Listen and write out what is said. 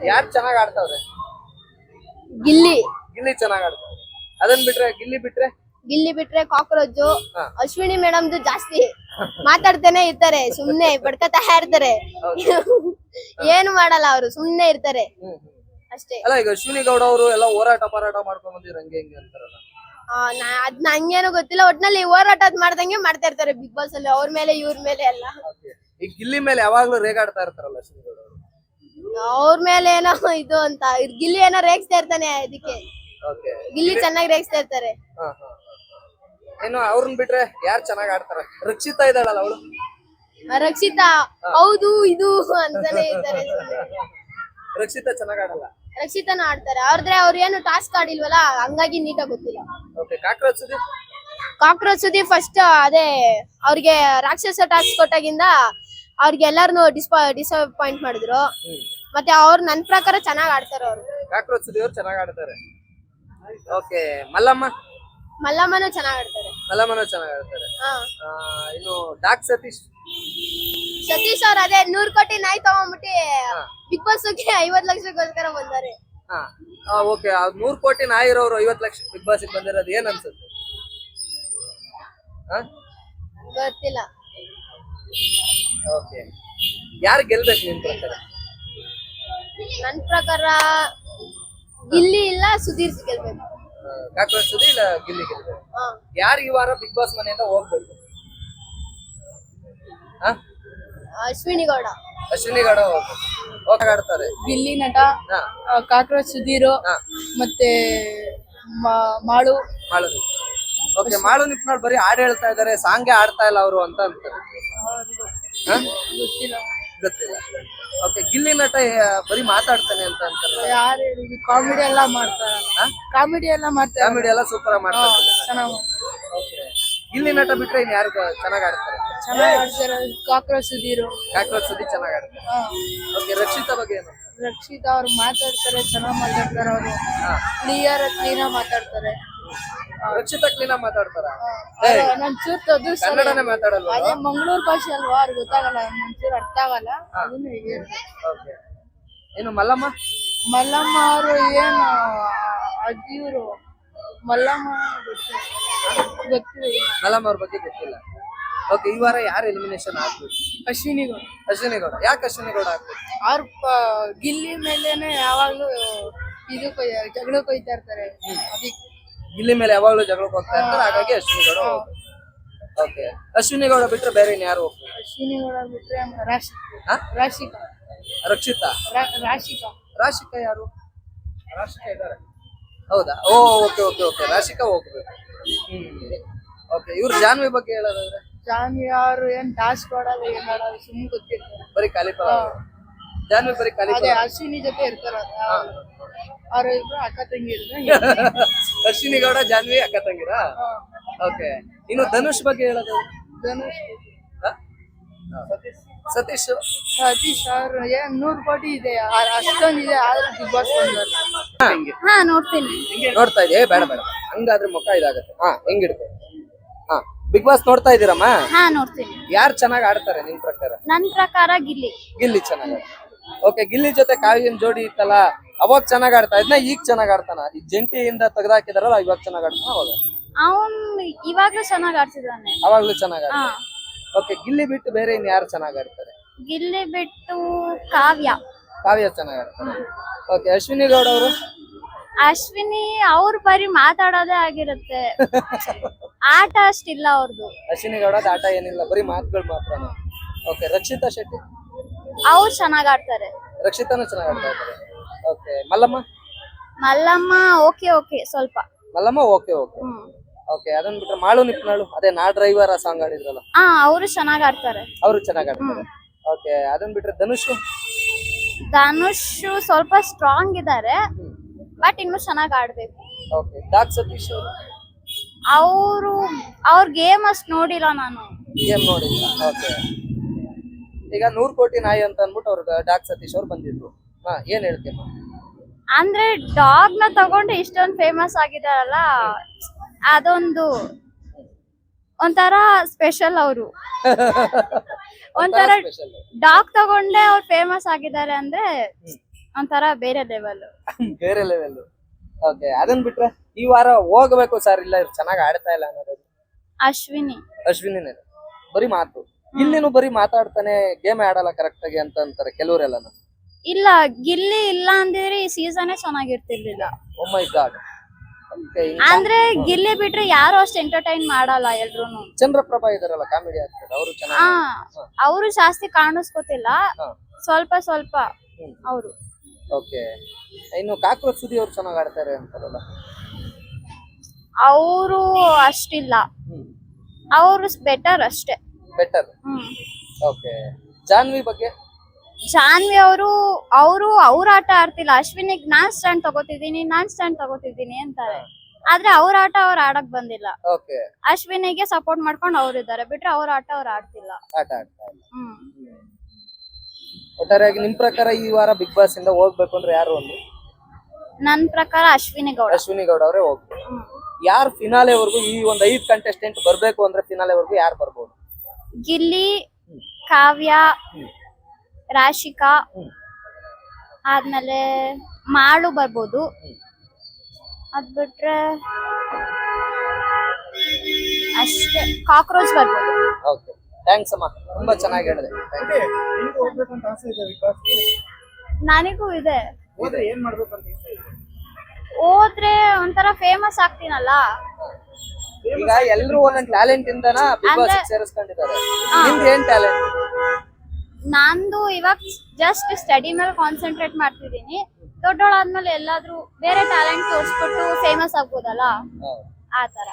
ಯಾರು ಚೆನ್ನಾಗ್ ಆಡ್ತಾವ್ರೆ? ಗಿಲ್ಲಿ ಗಿಲ್ಲಿ ಚೆನ್ನಾಗ್ ಆಡ್ತಾವ್ರೆ. ಅದನ್ ಬಿಟ್ರೆ ಗಿಲ್ಲಿ ಬಿಟ್ರೆ ಕಾಕ್ರೋಚ್. ಹಾ. ಅಶ್ವಿನಿ ಮೇಡಮ್ದು ಜಾಸ್ತಿ ಮಾತಾಡ್ತಾನೆ ಇರ್ತಾರೆ, ಸುಮ್ನೆ ಬಡ್ಕತಾ ಇರ್ತಾರೆ. ಏನು ಮಾಡಲ್ಲ ಅವರು, ಸುಮ್ನೆ ಇರ್ತಾರೆ ಅಷ್ಟೇ. ಅಲ್ಲ ಈಗ ಅಶ್ವಿನಿ ಗೌಡ ಅವರು ಎಲ್ಲ ಹೋರಾಟ ಮಾಡ್ಕೊಂಡ್ ಬಂದಿರ ಹಂಗೆ ಹಿಂಗೆ ಅಂತಾರಲ್ಲ. ಅದ್ ನಂಗೇನು ಗೊತ್ತಿಲ್ಲ, ಒಟ್ನಲ್ಲಿ ಹೋರಾಟ ಮಾಡ್ದಂಗೆ ಮಾಡ್ತಾ ಇರ್ತಾರೆ ಬಿಗ್ ಬಾಸ್ ಅಲ್ಲಿ, ಅವ್ರ ಮೇಲೆ ಇವ್ರ ಮೇಲೆ ಎಲ್ಲ. ಈ ಗಿಲ್ಲಿ ಮೇಲೆ ಯಾವಾಗ್ಲೂ ರೇಗಾಡ್ತಾ ಇರ್ತಾರಲ್ಲ ಅಶ್ವಿನಿ ಗೌಡ ಅವರು. ಅವ್ರ ಮೇಲೆ ಏನೋ ಇದು ಅಂತ, ಗಿಲ್ಲಿ ಏನೋ ರೇಗಿಸ್ತಾ ಇರ್ತಾನೆ, ಅದಕ್ಕೆ ಓಕೆ. ಗಿಲ್ಲಿ ಚೆನ್ನಾಗಿ ರೇಗಿಸ್ತಾ ಇರ್ತಾರೆ. ಏನು ಅವ್ರನ್ನ ಬಿಟ್ರೆ ಯಾರು ಚೆನ್ನಾಗ್ ಆಡ್ತಾರ? ರಕ್ಷಿತಾ ಇದ್ದಾಳಲ್ಲ ಅವಳು. ರಕ್ಷಿತಾ ಹೌದು ಇದು ಅಂತಾನೆ ಇರ್ತಾರೆ. ರಕ್ಷಿತಾ ಚೆನ್ನಾಗ್ ಆಡಲ್ಲ. ರಕ್ಷಿತಾನ ಆಡ್ತಾರೆ, ಆದ್ರೆ ಅವ್ರ ಏನು ಟಾಸ್ಕ್ ಆಡಿಲ್ವಲ್ಲ, ಹಂಗಾಗಿ ನೀಟಾಗಿ ಗೊತ್ತಿಲ್ಲ. ಓಕೆ. ಕಾಕ್ರೋಚ್ ಸುದೀಪ್ ಫಸ್ಟ್ ಅದೇ ಅವ್ರಿಗೆ ರಾಕ್ಷಸ ಟಾಸ್ಕ್ ಕೊಟ್ಟಾಗಿಂದ ಅವ್ರಿಗೆ ಎಲ್ಲಾರನು ಡಿಸಪಾಯಿಂಟ್ ಮಾಡಿದ್ರು. ಮತ್ತೆ ಅವ್ರು ನನ್ ಪ್ರಕಾರ ಚೆನ್ನಾಗ್ ಆಡ್ತಾರೆ ಅವ್ರು. ಕಾಕ್ರೋಚ್ ಅವ್ರು ಚೆನ್ನಾಗ್ ಆಡ್ತಾರೆ. ಓಕೆ. ಮಲ್ಲಮ್ಮನೂ ಚೆನ್ನಾಗ್ ಆಡ್ತಾರೆ. ಚೆನ್ನಾಗ್ ಆಡ್ತಾರೆ. ಇನ್ನು ಡಾಕ್ ಸತೀಶ್ ಅವ್ರ ಅದೇ 100 ಕೋಟಿ ನಾಯಿ ತಗೊಂಡ್ಬಿಟ್ಟು ಬಿಗ್ ಬಾಸ್ ಗೆ 50 ಲಕ್ಷಕ್ಕೋಸ್ಕರ ಬಂದಾರೆ. ಓಕೆ. 100 ಕೋಟಿ ನಾಯಿ ಇರೋರು 50 ಲಕ್ಷ ಬಿಗ್ ಬಾಸ್ ಬಂದಿರೋದು ಏನ್ ಅನ್ಸುತ್ತೆ? ಗೊತ್ತಿಲ್ಲ. ಓಕೆ. ಯಾರು ಗೆಲ್ಬೇಕು ನಿನ್ ಪ್ರಕಾರ? ನನ್ ಪ್ರಕಾರ ಗಿಲ್ಲಿ ಇಲ್ಲ ಸುಧೀರ್ ಗೆಲ್ಬೇಕು. ಕಾಕ್ರೋಚ್ ಸುದೀಪ್ ಇಲ್ಲ ಗಿಲ್ಲಿ ಗೆಲ್ಬೇಕು. ಯಾರು ಈ ವಾರ ಬಿಗ್ ಬಾಸ್ ಮನೆಯಿಂದ ಹೋಗ್ಬೇಕು? ಅಶ್ವಿನಿ ಗೌಡ ಆಡ್ತಾರೆ. ಗಿಲ್ಲಿ ನಟ, ಕಾಕ್ರೋಚ್ ಸುಧೀರ್, ಮತ್ತೆ ಮಾಳು. ಓಕೆ. ಮಾಳು ನಿಪ್ನಾಳ್ ಬರೀ ಹಾಡು ಹೇಳ್ತಾ ಇದಾರೆ, ಸಾಂಗ್ ಆಡ್ತಾ ಇಲ್ಲ ಅವರು ಅಂತ ಅಂತಾರೆ. ಗೊತ್ತಿಲ್ಲ. ಓಕೆ. ಗಿಲ್ಲಿ ನಟ ಬರೀ ಮಾತಾಡ್ತಾನೆ ಅಂತ ಅಂತಾರೆ. ಯಾರು ಕಾಮಿಡಿ ಎಲ್ಲ ಮಾಡ್ತಾರ, ಕಾಮಿಡಿ ಎಲ್ಲ ಸೂಪರ್ ಆಗಿ ಮಾಡ್ತಾರೆ. ಚೆನ್ನಾಗಿ. ಗಿಲ್ಲಿ ನಟ ಬಿಟ್ರೆ ಇನ್ ಯಾರು ಚೆನ್ನಾಗ್ ಆಡ್ತಾರೆ? ಕಾಕ್ರೋಚ್ ಸುಧೀರ್ ಚೆನ್ನಾಗ್ ಆಡ್ತಾರೆ. ಓಕೆ. ರಕ್ಷಿತಾ ಬಗ್ಗೆ ಏನು? ರಕ್ಷಿತಾ ಅವ್ರು ಮಾತಾಡ್ತಾರೆ, ಚೆನ್ನಾಗ್ ಮಾತಾಡ್ತಾರೆ. ಅವರು ಕ್ಲೀನ್ ಮಾತಾಡ್ತಾರೆ. ರಕ್ಷಿತಾ ಕ್ಲೀನ್ ಆಗಿ ಮಾತಾಡ್ತಾರ? ನಂಚೂರು ಕನ್ನಡನೇ ಮಾತಾಡಲ್ವಾ? ಅದೇ ಮಂಗಳೂರು ಭಾಷೆ ಅಲ್ವಾ, ಅವ್ರಿಗೆ ಗೊತ್ತಾಗಲ್ಲ, ಒಂಚೂರು ಅರ್ಥ ಆಗಲ್ಲ. ಓಕೆ. ಏನು ಮಲ್ಲಮ್ಮ ಅವರು ಏನು ಅದಿವ್ರು ಮಲ್ಲಮ್ಮ ಗೊತ್ತಿಲ್ಲ. ಮಲ್ಲಮ್ಮ ಅವ್ರ ಬಗ್ಗೆ ಗೊತ್ತಿಲ್ಲ. ಓಕೆ. ಈ ವಾರ ಯಾರು ಎಲಿಮಿನೇಷನ್ ಆಗ್ಬೇಕು? ಅಶ್ವಿನಿ ಗೌಡ. ಯಾಕೆ ಅಶ್ವಿನಿ ಗೌಡ ಆಗ್ಬೇಕು? ಅವ್ರ ಗಿಲ್ಲಿ ಮೇಲೇನೆ ಯಾವಾಗ್ಲೂ ಇದು ಜಗಳ ಕೊಯ್ತಾ ಇರ್ತಾರೆ, ಅದಕ್ಕೆ ಗಿಲ್ಲಿ ಮೇಲೆ ಯಾವಾಗ್ಲೂ ಜಗಳಕ್ಕೆ ಹೋಗ್ತಾ ಇರ್ತಾರೆ, ಹಾಗಾಗಿ ಅಶ್ವಿನಿ ಗೌಡ. ಓಕೆ. ಅಶ್ವಿನಿ ಗೌಡ ಬಿಟ್ರೆ ಬೇರೆ ಇನ್ ಯಾರು ಹೋಗ್ತಾರೆ? ಅಶ್ವಿನಿ ಗೌಡ ಬಿಟ್ರೆ ರಾಶಿಕಾ. ರಕ್ಷಿತಾ. ರಾಶಿಕಾ ಯಾರು? ಇದಾರೆ. ಹೌದಾ? ಓಕೆ. ರಾಶಿಕಾ ಹೋಗ್ಬೇಕು. ಓಕೆ. ಇವ್ರು ಜಾನ್ವಿ ಬಗ್ಗೆ ಹೇಳೋದಾದ್ರೆ? ಜಾನ್ವಿ ಅವರು ಏನ್ ಟಾಸ್ಕ್ ಕೊಡಲ್ಲ, ಏನಾರ ಸುಮ್ಮನೆ ಗೊತ್ತಿರ್ತಾರೆ, ಬರೀ ಕಾಲಿಪರ. ಜಾನ್ವಿ ಬರೀ ಅದೇ ಅಶ್ವಿನಿ ಜೊತೆ ಇರ್ತಾರ, ಅವ್ರ ಇಬ್ರು ಅಕ್ಕ ತಂಗಿ ಅಶ್ವಿನಿ ಗೌಡ ಜಾನ್ವಿ ಅಕ್ಕ ತಂಗಿರ? ಓಕೆ. ಇನ್ನು ಧನುಷ್ ಬಗ್ಗೆ ಹೇಳೋದಾದ್ರೆ? ಸತೀಶ್ ಅವ್ರು ಏನ್ 100 ಕೋಟಿ ಇದೆ, ಅಷ್ಟೊಂದಿದೆ, ಆದ್ರೆ ಬಿಗ್ ಬಾಸ್ ನೋಡ್ತೀನಿ. ನೋಡ್ತಾ ಇದೆಯೇ? ಬೇಡ ಹಂಗಾದ್ರೆ ಮುಖ ಇದಾಗತ್ತೆ. ಹೆಂಗಿಡ್ಕೊ. ಬಿಗ್ ಬಾಸ್ ನೋಡ್ತಾ ಇದೀರಮ್ಮ? ನೋಡ್ತೀನಿ. ಯಾರು ಚೆನ್ನಾಗ್ ಆಡ್ತಾರೆ ನಿಮ್ ಪ್ರಕಾರ? ನನ್ ಪ್ರಕಾರ ಗಿಲ್ಲಿ ಚೆನ್ನಾಗ್ ಆಡ್ತಾರೆ. ಓಕೆ. ಗಿಲ್ಲಿ ಜೊತೆ ಕಾವ್ಯನ್ ಜೋಡಿ ಇತ್ತಲ್ಲ, ಅವಾಗ ಚೆನ್ನಾಗ್ ಆಡ್ತಾ ಇದ್ನ, ಈಗ ಚೆನ್ನಾಗ್ ಆಡ್ತಾನ? ಈಗ ಜಂಟಿಯಿಂದ ತೆಗ್ದಾಕಿದಾರಲ್ಲ, ಇವಾಗ ಚೆನ್ನಾಗ್ ಆಡ್ತಾನ? ಅವಾಗ ಇವಾಗ್ಲೂ ಚೆನ್ನಾಗ್ ಆಡ್ತಿದ್ದಾನೆ. ಅವಾಗ್ಲೂ ಚೆನ್ನಾಗ್ ಆಡ್ತಾನೆ. ಓಕೆ. ಗಿಲ್ಲಿ ಬಿಟ್ಟು ಬೇರೆ ಇನ್ ಯಾರು ಚೆನ್ನಾಗ್ ಆಡ್ತಾರೆ? ಗಿಲ್ಲಿ ಬಿಟ್ಟು ಕಾವ್ಯ ಚೆನ್ನಾಗ್ ಆಡ್ತಾರೆ. ಓಕೆ. ಅಶ್ವಿನಿ ಗೌಡ ಅವರು? ಅಶ್ವಿನಿ ಅವ್ರು ಬರೀ ಮಾತಾಡೋದೇ ಆಗಿರುತ್ತೆ, ಆಟ ಅಷ್ಟಿಲ್ಲ ಅವ್ರದ್ದು. ಅಶ್ವಿನಿ ಗೌಡದ ಆಟ ಏನಿಲ್ಲ, ಬರೀ ಮಾತುಗಳು ಮಾತ್ರ. ಓಕೆ. ರಕ್ಷಿತಾ ಶೆಟ್ಟಿ ಅವ್ರು ಚೆನ್ನಾಗ್ ಆಡ್ತಾರೆ. ರಕ್ಷಿತಾನು ಚೆನ್ನಾಗ್ ಆಡ್ತಾ ಇದ್ದಾರೆ. ಓಕೆ. ಮಲ್ಲಮ್ಮ ಓಕೆ ಸ್ವಲ್ಪ. ಮಲ್ಲಮ್ಮ ಓಕೆ. ಓಕೆ. ಅದನ್ನ ಬಿಟ್ರೆ ಮಾಳು ನಿಪ್ನಾಳು, ಅದೇ ನಾ ಡ್ರೈವರ್ ಸಾಂಗ್ ಆಡಿದ್ರಲ್ಲ, ಅವರು ಚೆನ್ನಾಗ್ ಆಡ್ತಾರೆ. ಓಕೆ. ಅದನ್ನ ಬಿಟ್ರೆ ಧನುಷ್ ಸ್ವಲ್ಪ ಸ್ಟ್ರಾಂಗ್ ಇದಾರೆ, ಬಟ್ ಇನ್ನು ಚೆನ್ನಾಗ್ ಆಡ್ಬೇಕು. ಓಕೆ. ಡಾಕ್ ಸತೀಶ್ ಅವ್ರ ಗೇಮ್ ಅಷ್ಟ್ ನೋಡಿಲ್ಲ ನಾನು. ಗೇಮ್ ನೋಡಿಲ್ಲ. ಓಕೆ. ಈಗ 100 ಕೋಟಿ ನಾಯಿ ಅಂತ ಅಂದ್ಬಿಟ್ಟು ಅವ್ರಿಗೆ ಡಾಕ್ ಸತೀಶ್ ಅವ್ರು ಬಂದಿದ್ರು. ಏನ್ ಹೇಳ್ತೀನಿ? ಅಂದ್ರೆ ಡಾಗ್ ನ ತಗೊಂಡು ಇಷ್ಟೊಂದು ಫೇಮಸ್ ಆಗಿದಾರಲ್ಲ, ಅದೊಂದು ಒಂಥರ ಸ್ಪೆಷಲ್. ಅವರು ಒಂಥರ ಡಾಗ್ ತಗೊಂಡೆ ಅವ್ರು ಫೇಮಸ್ ಆಗಿದ್ದಾರೆ ಅಂದ್ರೆ ಒಂಥರ ಬೇರೆ ಲೆವೆಲ್. ಬೇರೆ ಲೆವೆಲ್. ಓಕೆ, ಅದನ್ ಬಿಟ್ರೆ ಈ ವಾರ ಹೋಗ್ಬೇಕು ಸರ್, ಇಲ್ಲ ಇವ್ರು ಚೆನ್ನಾಗಿ ಆಡ್ತಾ ಇಲ್ಲ ಅನ್ನೋದು ಅಶ್ವಿನಿ. ಅಶ್ವಿನಿನೇ ಬರೀ ಮಾತು. ಇಲ್ಲಿನೂ ಬರೀ ಮಾತಾಡ್ತಾನೆ, ಗೇಮ್ ಆಡಲ್ಲ ಕರೆಕ್ಟ್ ಆಗಿ ಅಂತ ಅಂತಾರೆ ಕೆಲವರೆಲ್ಲ. ಇಲ್ಲ, ಗಿಲ್ಲಿ ಇಲ್ಲ ಅಂದಿದ್ರೆ ಈ ಸೀಸನ್ ಚೆನ್ನಾಗಿರ್ತಿರ್ಲಿಲ್ಲ. ಓ ಮೈ ಗಾಡ್. ಅಂದ್ರೆ ಗಿಲ್ಲಿ ಬಿಟ್ರೆ ಯಾರು ಅಷ್ಟು ಎಂಟರ್ಟೈನ್ ಮಾಡಲ್ಲ ಎಲ್ರುನು. ಚಂದ್ರಪ್ರಭಾ ಇದಾರಲ್ಲ ಕಾಮಿಡಿ ಆಗ್ತಾರೆ, ಅವರು ಚೆನ್ನಾಗಿ. ಅವರು ಜಾಸ್ತಿ ಕಾಣಿಸ್ಕೊತಿಲ್ಲ, ಹಾ. ಸ್ವಲ್ಪ ಸ್ವಲ್ಪ ಅವರು. ಓಕೆ, ಇನ್ನು ಕಾಕ್ರೋಚ್ ಸುದಿ ಅವ್ರು ಚೆನ್ನಾಗಿ ಆಡ್ತಾರೆ ಅಂತಾರಲ್ಲ. ಅವರು ಅಷ್ಟಿಲ್ಲ, ಅವರು ಬೆಟರ್ ಅಷ್ಟೇ. ಬೆಟರ್. ಓಕೆ, ಜಾನ್ವಿ ಬಗ್ಗೆ? ಜಾನ್ವಿ ಅವರು ಅವ್ರ ಆಟ ಆಡ್ತಿಲ್ಲ. ಅಶ್ವಿನಿಗ್ ನಾನ್ ಸ್ಟ್ಯಾಂಡ್ ತಗೋತಿದ್ದೀನಿ ಅಂತಾರೆ, ಆದ್ರೆ ಅವ್ರ ಆಟ ಅವ್ರು ಆಡಕ್ ಬಂದಿಲ್ಲ. ಓಕೆ, ಅಶ್ವಿನಿಗೆ ಸಪೋರ್ಟ್ ಮಾಡ್ಕೊಂಡು ಅವ್ರು ಇದ್ದಾರೆ, ಬಿಟ್ರೆ ಅವ್ರ ಆಟ ಅವ್ರು ಆಡ್ತಿಲ್ಲ. ಆಟ ಆಡ್ತಾ ಇಲ್ಲ. ಒಟ್ಟಾರೆಯಾಗಿ ನಿಮ್ ಪ್ರಕಾರ ಈ ವಾರ ಬಿಗ್ ಬಾಸ್ ಇಂದ ಹೋಗ್ಬೇಕು ಅಂದ್ರೆ ಯಾರು ಒಂದು? ನನ್ ಪ್ರಕಾರ ಅಶ್ವಿನಿ ಗೌಡ. ಅಶ್ವಿನಿ ಗೌಡ ಅವರೇ ಹೋಗ್ಬೇಕು. ಯಾರು ಫಿನಾಲೆವರೆಗೂ ಈ ಒಂದು 5 ಕಂಟೆಸ್ಟೆಂಟ್ ಬರ್ಬೇಕು ಅಂದ್ರೆ ಫಿನಾಲೆವರೆಗೂ ಯಾರು ಬರ್ಬೋದು? ಗಿಲ್ಲಿ, ಕಾವ್ಯ, ರಾಶಿಕಾ, ಆದ್ಮೇಲೆ ಮಾಳು ಬರ್ಬೋದು. ಅದ್ ಬಿಟ್ರೆ ಅಷ್ಟೇ, ಕಾಕ್ರೋಚ್ ಬರ್ಬೋದು. ಓಕೆ, ಥ್ಯಾಂಕ್ಸ್ ಅಮ್ಮ, ತುಂಬಾ ಚೆನ್ನಾಗಿ ಹೇಳಿದೆ. ನನಗೂ ಇದೆ. ಏನ್ ಮಾಡ್ಬೇಕು ಅಂತ ಇಷ್ಟ ಇದೆ? ಹೋದ್ರೆ ಒಂಥರ ಫೇಮಸ್ ಆಗ್ತೀನಲ್ಲ. ಈಗ ಎಲ್ರು ಒಂದೊಂದು ಟ್ಯಾಲೆಂಟ್ ಇಂದನ ಬಿಗ್ ಬಾಸ್ ಸೇರಿಸ್ಕೊಂಡಿದ್ದಾರೆ. ನಿಮ್ದು ಏನ್ ಟ್ಯಾಲೆಂಟ್? ನಂದು ಇವಾಗ ಜಸ್ಟ್ ಸ್ಟಡಿ ಮೇಲೆ ಕಾನ್ಸಂಟ್ರೇಟ್ ಮಾಡ್ತಿದ್ದೀನಿ. ದೊಡ್ಡೋಳಾದ್ಮೇಲೆ ಎಲ್ಲಾದ್ರೂ ಬೇರೆ ಟ್ಯಾಲೆಂಟ್ ತೋರಿಸ್ಬಿಟ್ಟು ಫೇಮಸ್ ಆಗ್ಬೋದಲ್ಲ, ಆ ತರ.